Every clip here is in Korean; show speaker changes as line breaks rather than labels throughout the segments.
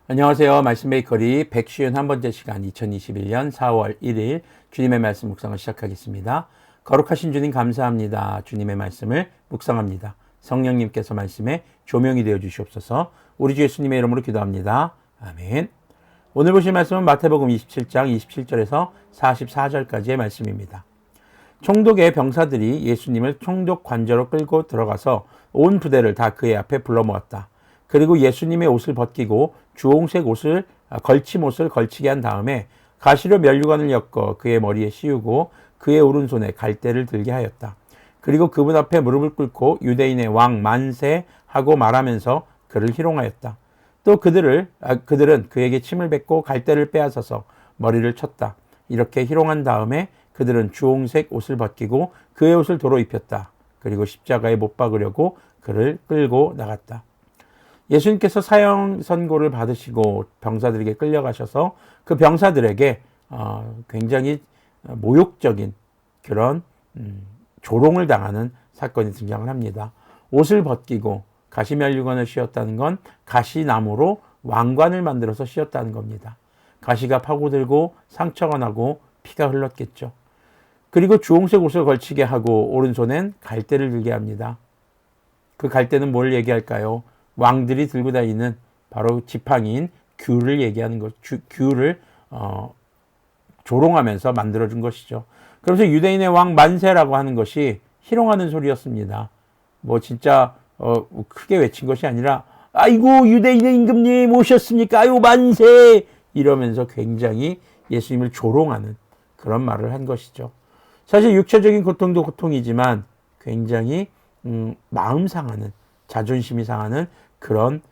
안녕하세요. 말씀 베이커리 151번째 시간 2021년 4월 1일 주님의 말씀 묵상을 시작하겠습니다. 거룩하신 주님 감사합니다. 주님의 말씀을 묵상합니다. 성령님께서 말씀에 조명이 되어 주시옵소서. 우리 주 예수님의 이름으로 기도합니다. 아멘. 오늘 보실 말씀은 마태복음 27장 27절에서 44절까지의 말씀입니다. 총독의 병사들이 예수님을 총독 관저로 끌고 들어가서 온 부대를 다 그의 앞에 불러 모았다. 그리고 예수님의 옷을 벗기고 주홍색 옷을 걸침옷을 걸치게 한 다음에 가시로 면류관을 엮어 그의 머리에 씌우고 그의 오른손에 갈대를 들게 하였다. 그리고 그분 앞에 무릎을 꿇고 유대인의 왕 만세 하고 말하면서 그를 희롱하였다. 또 그들은 그에게 침을 뱉고 갈대를 빼앗아서 머리를 쳤다. 이렇게 희롱한 다음에 그들은 주홍색 옷을 벗기고 그의 옷을 도로 입혔다. 그리고 십자가에 못 박으려고 그를 끌고 나갔다. 예수님께서 사형 선고를 받으시고 병사들에게 끌려가셔서 그 병사들에게 굉장히 모욕적인 그런 조롱을 당하는 사건이 등장을 합니다. 옷을 벗기고 가시면류관을 씌웠다는 건 가시나무로 왕관을 만들어서 씌웠다는 겁니다. 가시가 파고들고 상처가 나고 피가 흘렀겠죠. 그리고 주홍색 옷을 걸치게 하고 오른손엔 갈대를 들게 합니다. 그 갈대는 뭘 얘기할까요? 왕들이 들고 다니는 바로 지팡이인 귤을 얘기하는 것, 귤을 조롱하면서 만들어준 것이죠. 그래서 유대인의 왕 만세라고 하는 것이 희롱하는 소리였습니다. 뭐 진짜 크게 외친 것이 아니라 아이고 유대인의 임금님 오셨습니까? 아이고 만세! 이러면서 굉장히 예수님을 조롱하는 그런 말을 한 것이죠. 사실 육체적인 고통도 고통이지만 굉장히 마음 상하는, 자존심이 상하는 그런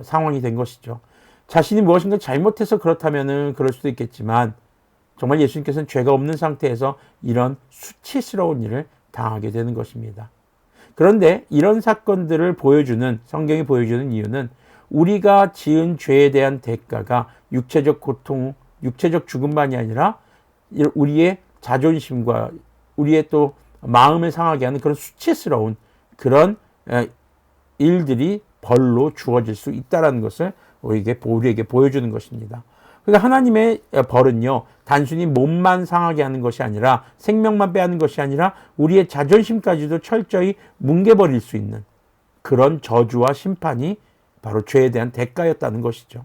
상황이 된 것이죠. 자신이 무엇인가 잘못해서 그렇다면은 그럴 수도 있겠지만 정말 예수님께서는 죄가 없는 상태에서 이런 수치스러운 일을 당하게 되는 것입니다. 그런데 이런 사건들을 보여주는, 성경이 보여주는 이유는 우리가 지은 죄에 대한 대가가 육체적 고통, 육체적 죽음만이 아니라 우리의 자존심과 우리의 또 마음을 상하게 하는 그런 수치스러운 그런 일들이 벌로 주어질 수 있다는 것을 우리에게 보여주는 것입니다. 그러니까 하나님의 벌은요, 단순히 몸만 상하게 하는 것이 아니라 생명만 빼앗는 것이 아니라 우리의 자존심까지도 철저히 뭉개버릴 수 있는 그런 저주와 심판이 바로 죄에 대한 대가였다는 것이죠.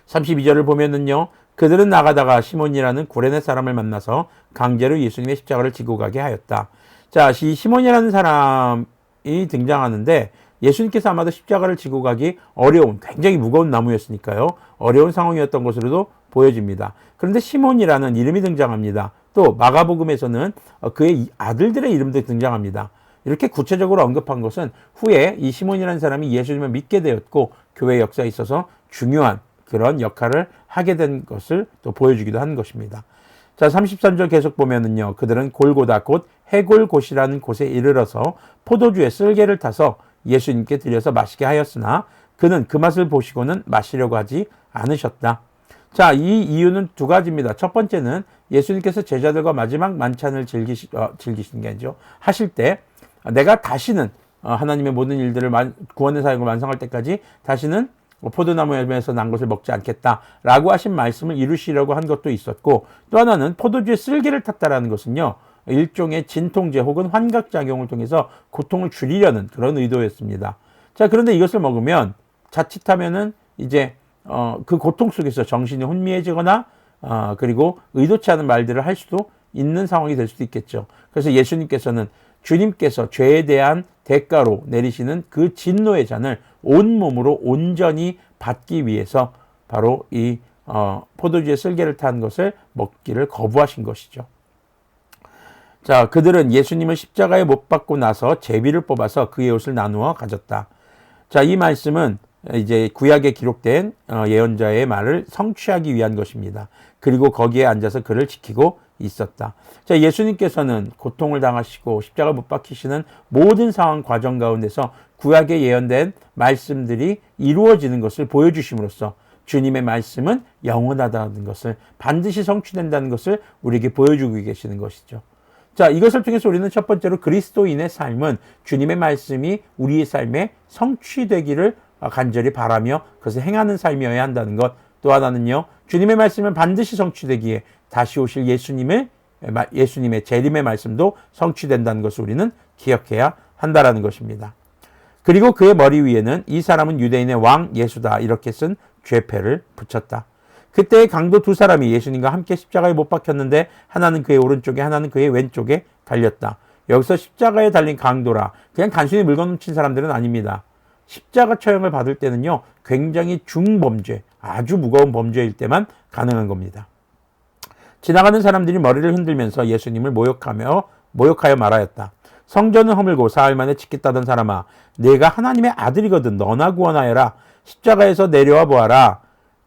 32절을 보면은요, 그들은 나가다가 시몬이라는 구레네 사람을 만나서 강제로 예수님의 십자가를 지고 가게 하였다. 자, 이 시몬이라는 사람이 등장하는데 예수님께서 아마도 십자가를 지고 가기 어려운, 굉장히 무거운 나무였으니까요. 어려운 상황이었던 것으로도 보여집니다. 그런데 시몬이라는 이름이 등장합니다. 또 마가복음에서는 그의 아들들의 이름도 등장합니다. 이렇게 구체적으로 언급한 것은 후에 이 시몬이라는 사람이 예수님을 믿게 되었고 교회 역사에 있어서 중요한 그런 역할을 하게 된 것을 또 보여주기도 한 것입니다. 자, 33절 계속 보면은요. 그들은 골고다 곧 해골곳이라는 곳에 이르러서 포도주에 쓸개를 타서 예수님께 드려서 마시게 하였으나 그는 그 맛을 보시고는 마시려고 하지 않으셨다. 자, 이 이유는 두 가지입니다. 첫 번째는 예수님께서 제자들과 마지막 만찬을 즐기신 게 아니죠. 하실 때 내가 다시는 하나님의 모든 일들을 구원의 사역을 완성할 때까지 다시는 포도나무에서 난 것을 먹지 않겠다라고 하신 말씀을 이루시려고 한 것도 있었고, 또 하나는 포도주에 쓸개를 탔다라는 것은요, 일종의 진통제 혹은 환각작용을 통해서 고통을 줄이려는 그런 의도였습니다. 자, 그런데 이것을 먹으면 자칫하면은 이제 그 고통 속에서 정신이 혼미해지거나 그리고 의도치 않은 말들을 할 수도 있는 상황이 될 수도 있겠죠. 그래서 예수님께서는 주님께서 죄에 대한 대가로 내리시는 그 진노의 잔을 온몸으로 온전히 받기 위해서 바로 이 포도주에 쓸개를 탄 것을 먹기를 거부하신 것이죠. 자, 그들은 예수님을 십자가에 못 박고 나서 제비를 뽑아서 그의 옷을 나누어 가졌다. 자, 이 말씀은 이제 구약에 기록된 예언자의 말을 성취하기 위한 것입니다. 그리고 거기에 앉아서 그를 지키고 있었다. 자, 예수님께서는 고통을 당하시고 십자가 못 박히시는 모든 상황 과정 가운데서 구약에 예언된 말씀들이 이루어지는 것을 보여주심으로써 주님의 말씀은 영원하다는 것을, 반드시 성취된다는 것을 우리에게 보여주고 계시는 것이죠. 자, 이것을 통해서 우리는 첫 번째로 그리스도인의 삶은 주님의 말씀이 우리의 삶에 성취되기를 간절히 바라며 그것을 행하는 삶이어야 한다는 것. 또 하나는요, 주님의 말씀은 반드시 성취되기에 다시 오실 예수님의 재림의 말씀도 성취된다는 것을 우리는 기억해야 한다라는 것입니다. 그리고 그의 머리 위에는 이 사람은 유대인의 왕 예수다 이렇게 쓴 죄패를 붙였다. 그때의 강도 두 사람이 예수님과 함께 십자가에 못 박혔는데 하나는 그의 오른쪽에 하나는 그의 왼쪽에 달렸다. 여기서 십자가에 달린 강도라 그냥 단순히 물건 훔친 사람들은 아닙니다. 십자가 처형을 받을 때는요, 굉장히 중범죄, 아주 무거운 범죄일 때만 가능한 겁니다. 지나가는 사람들이 머리를 흔들면서 예수님을 모욕하여 말하였다. 성전을 허물고 사흘 만에 짓겠다던 사람아, 내가 하나님의 아들이거든 너나 구원하여라. 십자가에서 내려와 보아라.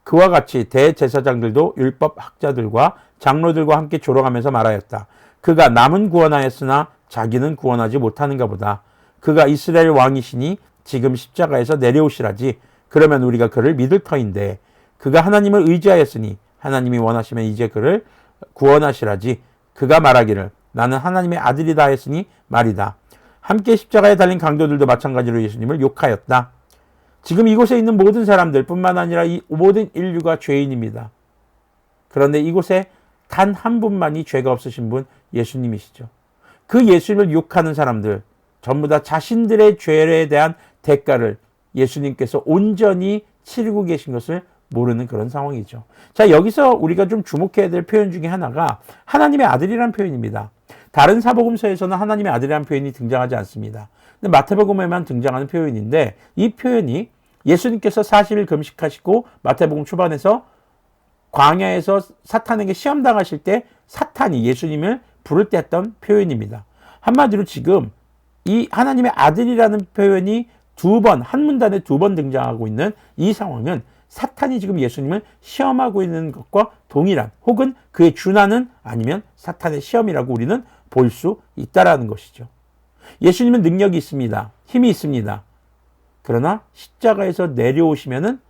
그와 같이 대제사장들도 율법 학자들과 장로들과 함께 조롱하면서 말하였다. 그가 남은 구원하였으나 자기는 구원하지 못하는가 보다. 그가 이스라엘 왕이시니 지금 십자가에서 내려오시라지. 그러면 우리가 그를 믿을 터인데 그가 하나님을 의지하였으니 하나님이 원하시면 이제 그를 구원하시라지. 그가 말하기를 나는 하나님의 아들이다 했으니 말이다. 함께 십자가에 달린 강도들도 마찬가지로 예수님을 욕하였다. 지금 이곳에 있는 모든 사람들 뿐만 아니라 이 모든 인류가 죄인입니다. 그런데 이곳에 단 한 분만이 죄가 없으신 분 예수님이시죠. 그 예수님을 욕하는 사람들 전부 다 자신들의 죄에 대한 대가를 예수님께서 온전히 치르고 계신 것을 모르는 그런 상황이죠. 자, 여기서 우리가 좀 주목해야 될 표현 중에 하나가 하나님의 아들이라는 표현입니다. 다른 사복음서에서는 하나님의 아들이라는 표현이 등장하지 않습니다. 근데 마태복음에만 등장하는 표현인데 이 표현이 예수님께서 40일 금식하시고 마태복음 초반에서 광야에서 사탄에게 시험당하실 때 사탄이 예수님을 부를 때 했던 표현입니다. 한마디로 지금 이 하나님의 아들이라는 표현이 한 문단에 두 번 등장하고 있는 이 상황은 사탄이 지금 예수님을 시험하고 있는 것과 동일한 혹은 그에 준하는 아니면 사탄의 시험이라고 우리는 볼 수 있다라는 것이죠. 예수님은 능력이 있습니다. 힘이 있습니다. 그러나 십자가에서 내려오시면은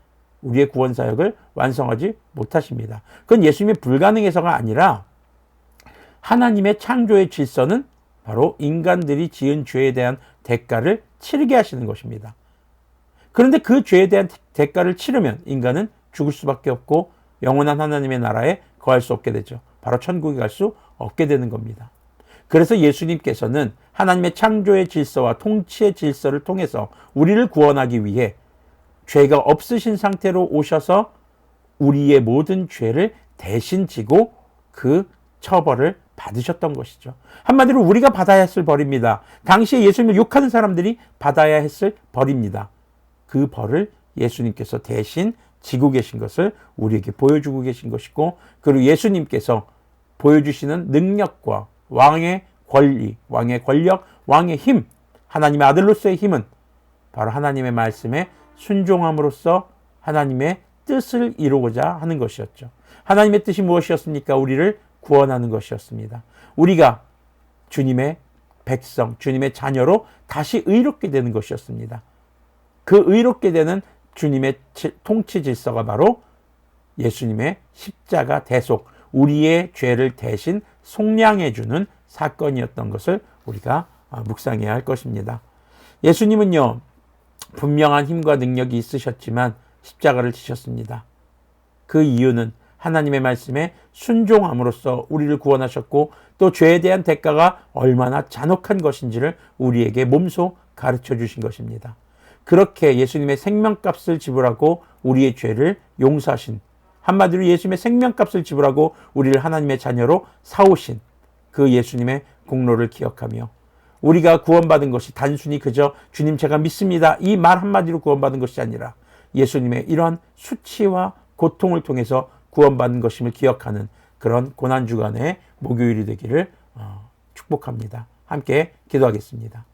우리의 구원 사역을 완성하지 못하십니다. 그건 예수님의 불가능해서가 아니라 하나님의 창조의 질서는 바로 인간들이 지은 죄에 대한 대가를 치르게 하시는 것입니다. 그런데 그 죄에 대한 대가를 치르면 인간은 죽을 수밖에 없고 영원한 하나님의 나라에 거할 수 없게 되죠. 바로 천국에 갈 수 없게 되는 겁니다. 그래서 예수님께서는 하나님의 창조의 질서와 통치의 질서를 통해서 우리를 구원하기 위해 죄가 없으신 상태로 오셔서 우리의 모든 죄를 대신 지고 그 처벌을 받으셨던 것이죠. 한마디로 우리가 받아야 했을 벌입니다. 당시에 예수님을 욕하는 사람들이 받아야 했을 벌입니다. 그 벌을 예수님께서 대신 지고 계신 것을 우리에게 보여주고 계신 것이고, 그리고 예수님께서 보여주시는 능력과 왕의 권리, 왕의 권력, 왕의 힘, 하나님의 아들로서의 힘은 바로 하나님의 말씀에 순종함으로써 하나님의 뜻을 이루고자 하는 것이었죠. 하나님의 뜻이 무엇이었습니까? 우리를 구원하는 것이었습니다. 우리가 주님의 백성, 주님의 자녀로 다시 의롭게 되는 것이었습니다. 그 의롭게 되는 주님의 통치 질서가 바로 예수님의 십자가 대속, 우리의 죄를 대신 속량해 주는 사건이었던 것을 우리가 묵상해야 할 것입니다. 예수님은요, 분명한 힘과 능력이 있으셨지만 십자가를 지셨습니다. 그 이유는 하나님의 말씀에 순종함으로써 우리를 구원하셨고, 또 죄에 대한 대가가 얼마나 잔혹한 것인지를 우리에게 몸소 가르쳐 주신 것입니다. 그렇게 예수님의 생명값을 지불하고 우리의 죄를 용서하신, 한마디로 예수님의 생명값을 지불하고 우리를 하나님의 자녀로 사오신 그 예수님의 공로를 기억하며, 우리가 구원받은 것이 단순히 그저 주님 제가 믿습니다 이 말 한마디로 구원받은 것이 아니라 예수님의 이러한 수치와 고통을 통해서 구원받은 것임을 기억하는 그런 고난주간의 목요일이 되기를 축복합니다. 함께 기도하겠습니다.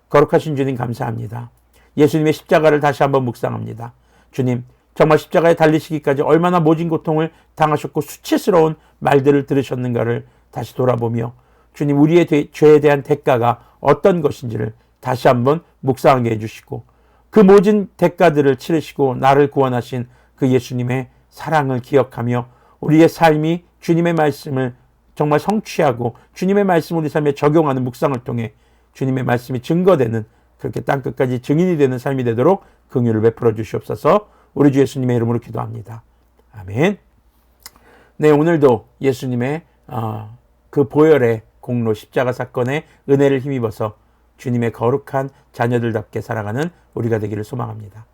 거룩하신 주님 감사합니다. 예수님의 십자가를 다시 한번 묵상합니다. 주님, 정말 십자가에 달리시기까지 얼마나 모진 고통을 당하셨고 수치스러운 말들을 들으셨는가를 다시 돌아보며, 주님, 우리의 죄에 대한 대가가 어떤 것인지를 다시 한번 묵상하게 해주시고, 그 모진 대가들을 치르시고 나를 구원하신 그 예수님의 사랑을 기억하며 우리의 삶이 주님의 말씀을 정말 성취하고 주님의 말씀을 우리 삶에 적용하는 묵상을 통해 주님의 말씀이 증거되는, 그렇게 땅끝까지 증인이 되는 삶이 되도록 긍휼을 베풀어 주시옵소서. 우리 주 예수님의 이름으로 기도합니다. 아멘. 네, 오늘도 예수님의 그 보혈의 공로 십자가 사건의 은혜를 힘입어서 주님의 거룩한 자녀들답게 살아가는 우리가 되기를 소망합니다.